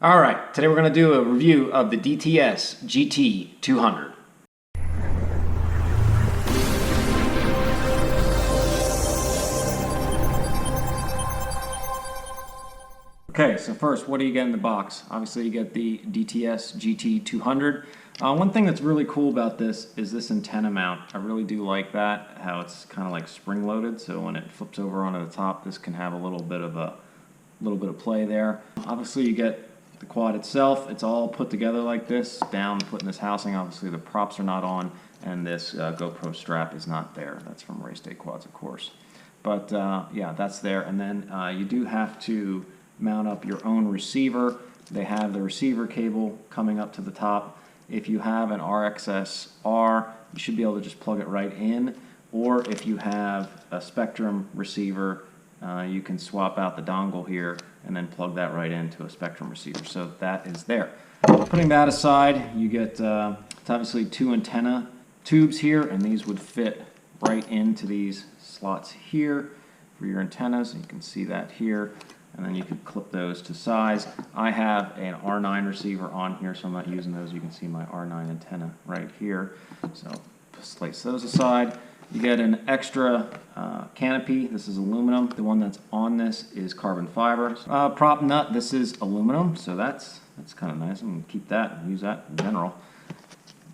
Alright, today we're going to do a review of the DTS GT200. Okay, so first, what do you get in the box? Obviously you get the DTS GT200. One thing that's really cool about this is this antenna mount. I really do like that, how it's kind of like spring-loaded, so when it flips over onto the top, this can have a little bit of play there. Obviously you get the quad itself. It's all put together like this, down, put in this housing. Obviously the props are not on, and this GoPro strap is not there. That's from Race Day Quads, of course. But yeah, that's there. And then you do have to mount up your own receiver. They have the receiver cable coming up to the top. If you have an RXS-R, you should be able to just plug it right in. Or if you have a Spectrum receiver, you can swap out the dongle here and then plug that right into a Spectrum receiver. So that is there. Putting that aside, you get it's obviously two antenna tubes here, and these would fit right into these slots here for your antennas. You can see that here, and then you could clip those to size. I have an R9 receiver on here, so I'm not using those. You can see my R9 antenna right here. So place those aside. You get an extra canopy. This is aluminum. The one that's on this is carbon fiber. Prop nut, this is aluminum, so that's kind of nice. I'm going to keep that and use that in general.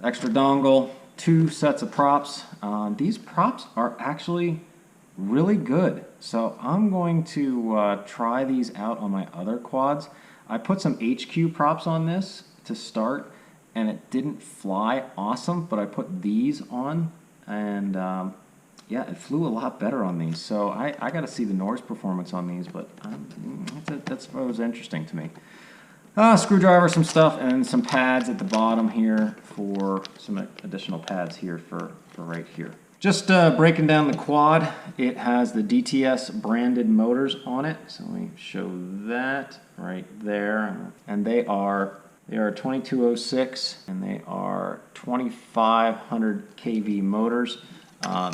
Extra dongle, two sets of props. These props are actually really good, so I'm going to try these out on my other quads. I put some HQ props on this to start, and it didn't fly awesome, but I put these on, and yeah, it flew a lot better on these. So I got to see the noise performance on these, but that's what was interesting to me. Screwdriver, some stuff, and some pads at the bottom here for some additional pads here for right here. Just breaking down the quad, it has the DTS branded motors on it. So let me show that right there, and they are 2206, and they are 2500 kV motors.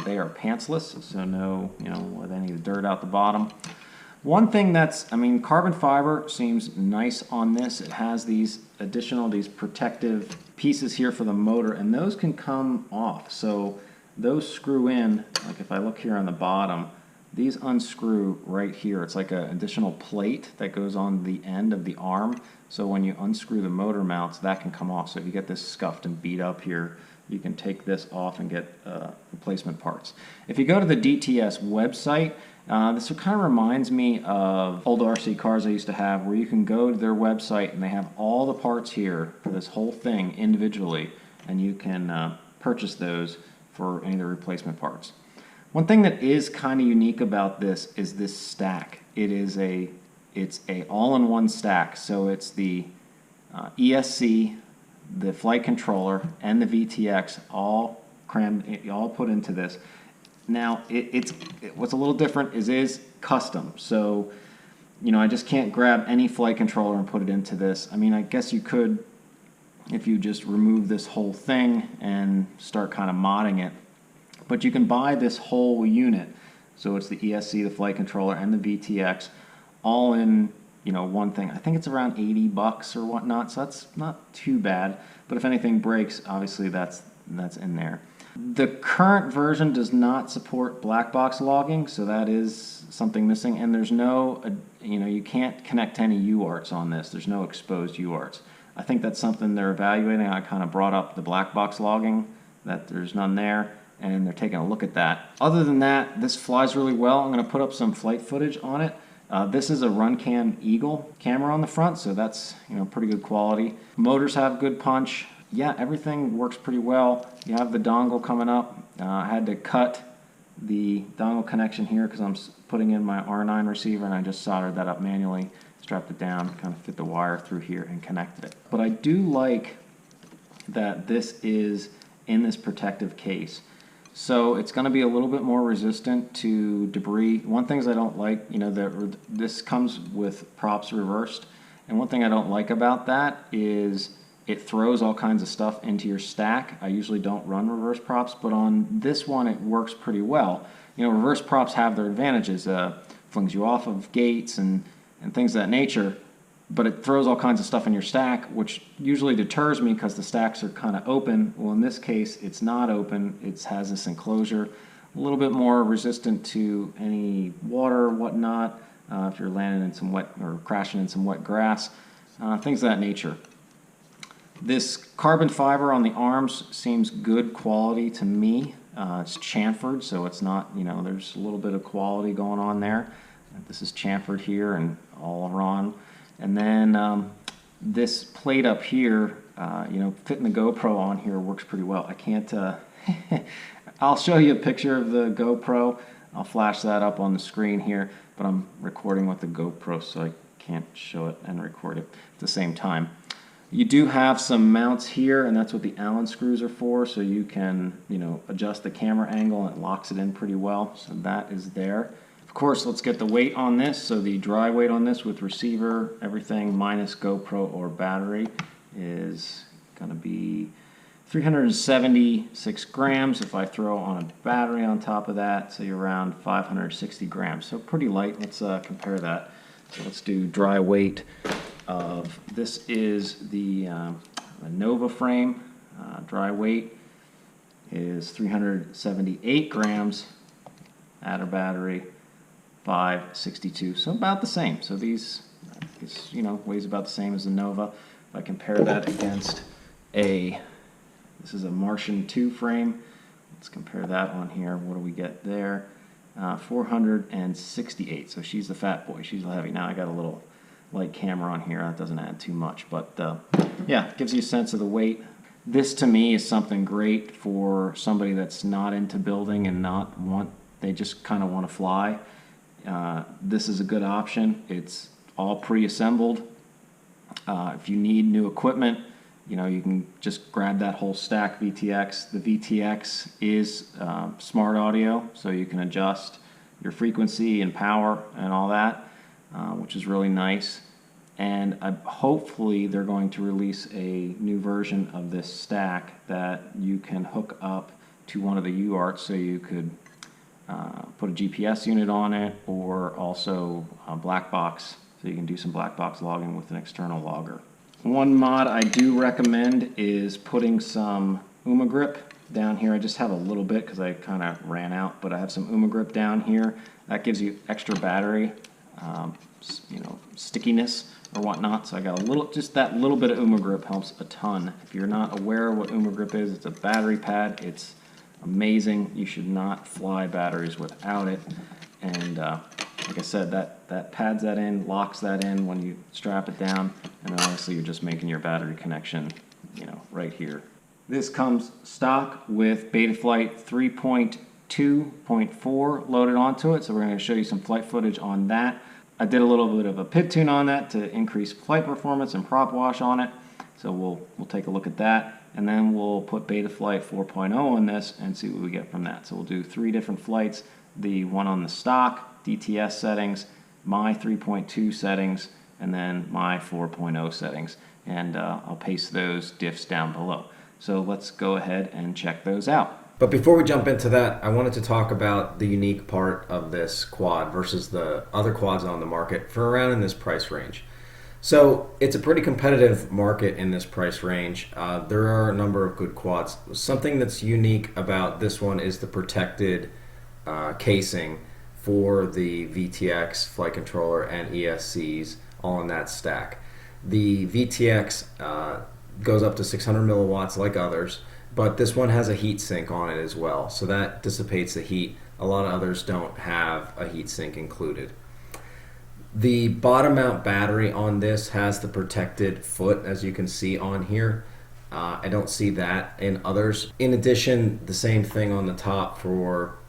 They are pantsless, so no, with any of the dirt out the bottom. One thing that's, carbon fiber seems nice on this. It has these protective pieces here for the motor, and those can come off. So those screw in, like if I look here on the bottom, these unscrew right here. It's like an additional plate that goes on the end of the arm. So when you unscrew the motor mounts, that can come off. So if you get this scuffed and beat up here, you can take this off and get replacement parts. If you go to the DTS website, this kind of reminds me of old RC cars I used to have, where you can go to their website and they have all the parts here for this whole thing individually, and you can purchase those for any of the replacement parts. One thing that is kind of unique about this is this stack. It's a all-in-one stack. So it's the ESC, the flight controller, and the VTX all crammed, all put into this. Now what's a little different is custom. So I just can't grab any flight controller and put it into this. I guess you could if you just remove this whole thing and start kind of modding it. But you can buy this whole unit. So it's the ESC, the flight controller, and the VTX all in one thing. I think it's around $80 or whatnot, so that's not too bad. But if anything breaks, obviously that's in there. The current version does not support black box logging, so that is something missing. And there's no, you can't connect any UARTs on this. There's no exposed UARTs. I think that's something they're evaluating. I kind of brought up the black box logging, that there's none there, and they're taking a look at that. Other than that, this flies really well. I'm going to put up some flight footage on it. This is a RunCam Eagle camera on the front, so that's pretty good quality. Motors have good punch. Yeah, everything works pretty well. You have the dongle coming up. I had to cut the dongle connection here because I'm putting in my R9 receiver, and I just soldered that up manually, strapped it down, kind of fit the wire through here and connected it. But I do like that this is in this protective case. So it's going to be a little bit more resistant to debris. One thing I don't like, this comes with props reversed, and one thing I don't like about that is it throws all kinds of stuff into your stack. I usually don't run reverse props, but on this one it works pretty well. Reverse props have their advantages. Flings you off of gates and things of that nature. but it throws all kinds of stuff in your stack, which usually deters me because the stacks are kind of open. Well, in this case, it's not open. It has this enclosure, a little bit more resistant to any water or whatnot, if you're landing in some wet or crashing in some wet grass, things of that nature. This carbon fiber on the arms seems good quality to me. It's chamfered, so it's not, you know, there's a little bit of quality going on there. This is chamfered here and all around. And then this plate up here, you know, fitting the GoPro on here works pretty well. I can't, I'll show you a picture of the GoPro. I'll flash that up on the screen here, but I'm recording with the GoPro, so I can't show it and record it at the same time. You do have some mounts here, and that's what the Allen screws are for, so you can, you know, adjust the camera angle and it locks it in pretty well. So that is there. Of course, let's get the weight on this. So the dry weight on this with receiver, everything minus GoPro or battery is going to be 376 grams. If I throw on a battery on top of that, so you're around 560 grams. So pretty light. Let's compare that. So let's do dry weight of, this is the Nova frame. Dry weight is 378 grams. Adder battery 562, so about the same. So these, you know, weighs about the same as the Nova. If I compare that against this is a Martian 2 frame. Let's compare that on here. What do we get there? 468. So she's the fat boy. She's heavy. Now I got a little light camera on here. That doesn't add too much, but yeah, it gives you a sense of the weight. This to me is something great for somebody that's not into building and they just kind of want to fly. This is a good option. It's all pre-assembled. If you need new equipment, you know, you can just grab that whole stack VTX. The VTX is smart audio, so you can adjust your frequency and power and all that, which is really nice. And hopefully they're going to release a new version of this stack that you can hook up to one of the UARTs, so you could put a GPS unit on it, or also a black box, so you can do some black box logging with an external logger. One mod I do recommend is putting some grip down here. I just have a little bit because I kind of ran out, but I have some grip down here. That gives you extra battery, you know, stickiness or whatnot. So I got a little, just that little bit of grip helps a ton. If you're not aware of what grip is, it's a battery pad. It's amazing. You should not fly batteries without it. And like I said, that pads that in, locks that in when you strap it down, and then obviously you're just making your battery connection, you know, right here. This comes stock with Betaflight 3.2.4 loaded onto it, so we're going to show you some flight footage on that. I did a little bit of a pit tune on that to increase flight performance and prop wash on it, so we'll take a look at that. And then we'll put Betaflight 4.0 on this and see what we get from that. So we'll do 3 different flights, the one on the stock, DTS settings, my 3.2 settings, and then my 4.0 settings. And I'll paste those diffs down below. So let's go ahead and check those out. But before we jump into that, I wanted to talk about the unique part of this quad versus the other quads on the market for around in this price range. So it's a pretty competitive market in this price range. There are a number of good quads. Something that's unique about this one is the protected casing for the VTX flight controller and ESCs all in that stack. The VTX goes up to 600 milliwatts like others, but this one has a heat sink on it as well, so that dissipates the heat. A lot of others don't have a heat sink included. The bottom mount battery on this has the protected foot, as you can see on here. I don't see that in others. In addition, the same thing on the top for,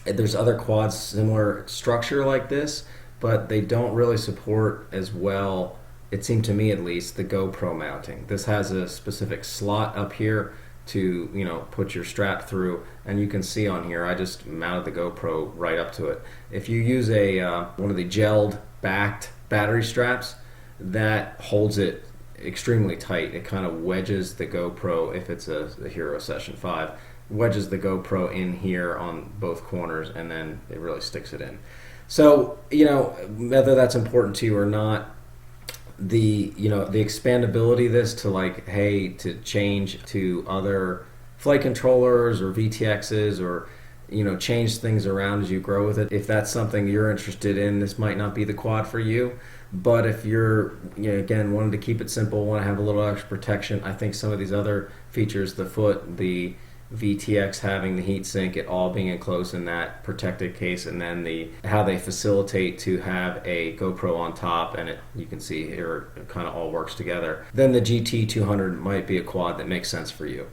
there's other quads similar structure like this, but they don't really support as well, it seemed to me at least, the GoPro mounting. This has a specific slot up here to, you know, put your strap through, and you can see on here I just mounted the GoPro right up to it. If you use a one of the gelled backed battery straps, that holds it extremely tight. It kind of wedges the GoPro, if it's a Hero Session 5, wedges the GoPro in here on both corners, and then it really sticks it in. So, you know, whether that's important to you or not, the expandability of this to like, hey, to change to other flight controllers or VTXs, or change things around as you grow with it. If that's something you're interested in, this might not be the quad for you. But if you're, again, wanting to keep it simple, want to have a little extra protection, I think some of these other features, the foot, the VTX having the heat sink, it all being enclosed in that protected case, and then how they facilitate to have a GoPro on top, and you can see here it kind of all works together, then the GT200 might be a quad that makes sense for you.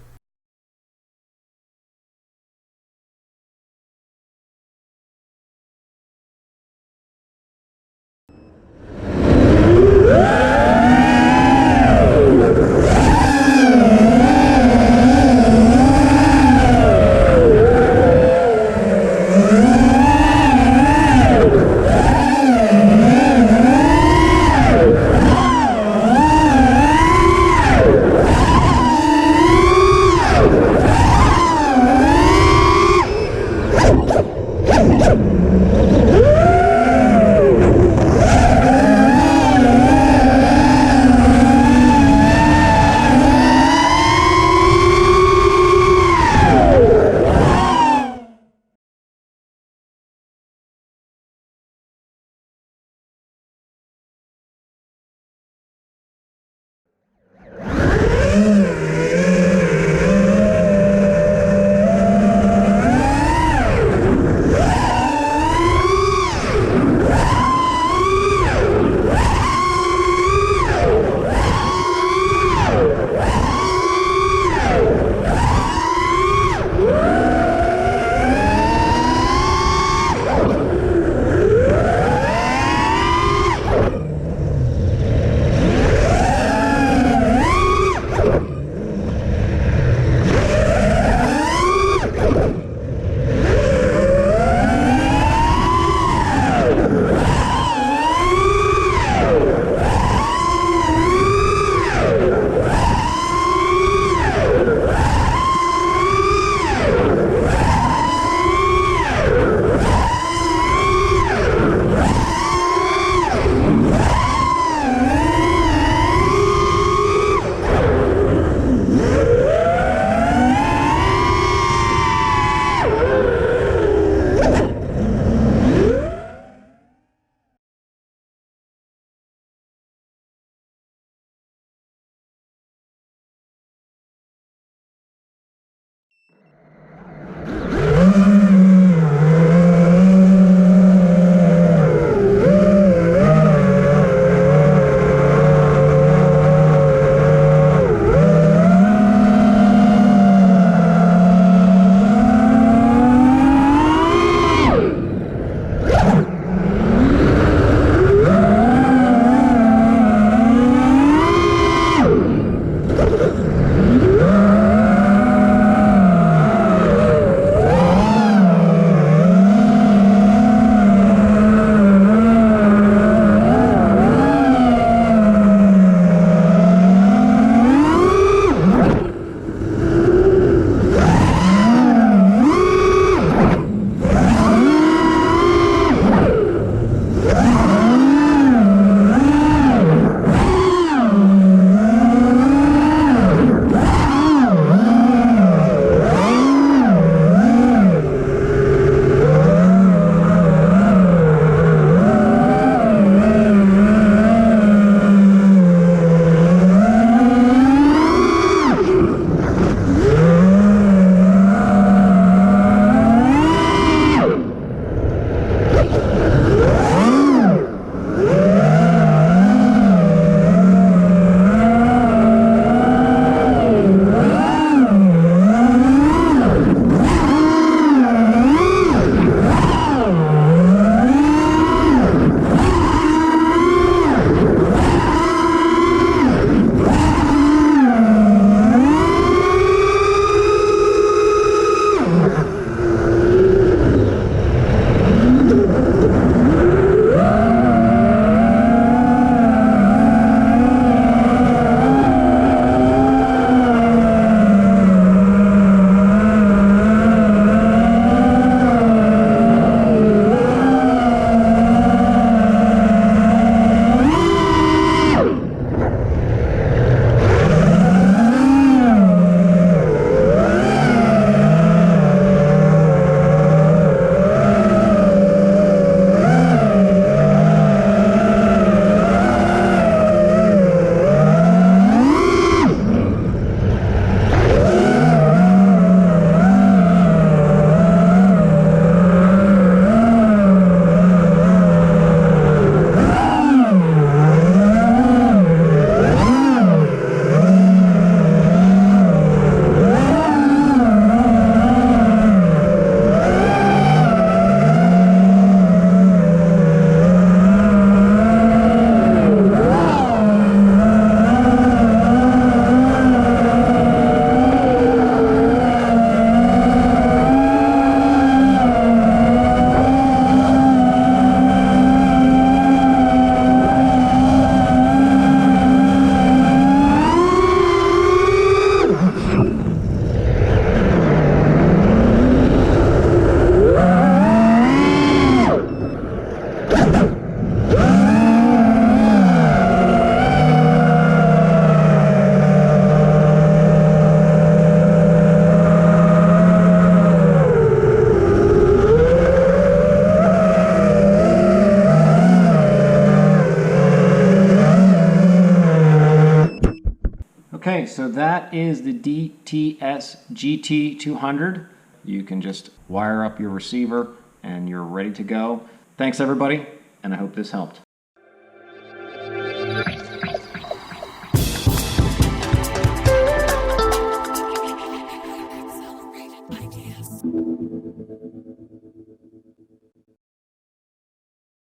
Okay, so that is the DTS GT200. You can just wire up your receiver and you're ready to go. Thanks everybody, and I hope this helped.